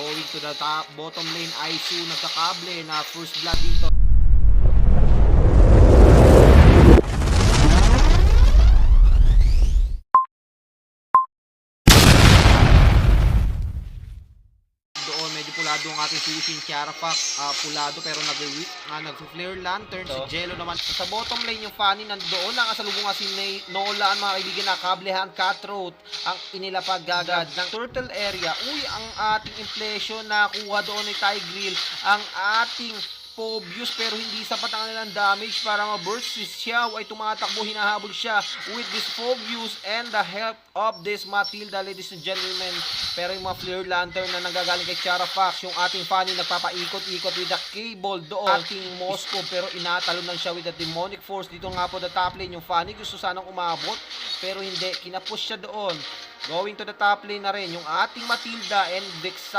Going to the top, bottom lane, Aisu nagkakable na first blood dito. Doon medyo pulado ang ating susin Kiara Fox, pulado pero nag-flare lantern. Si Jello naman sa bottom lane, yung Fanny nandoon, nakasalubong nga si Nola, ang mga kaibigan na kablehan cutthroat ang inilapag agad ng turtle area. Ang ating impression na kuha doon ni Tigreal, ang ating Phobius, pero hindi sapat ang kanilang damage para ma-burst. Si Xiao ay tumatakbo, hinahabol siya with this Phobius and the help of this Matilda, ladies and gentlemen. Pero yung mga flare lantern na nanggagaling kay Kiara Fox, yung ating Fanny nagpapaikot-ikot with the cable doon. Ating Moscow, pero inatalon lang siya with the demonic force. Dito nga po the top lane, yung Fanny gusto sanang umabot pero hindi, kinapush siya doon. Going to the top lane na rin yung ating Matilda and Dexa.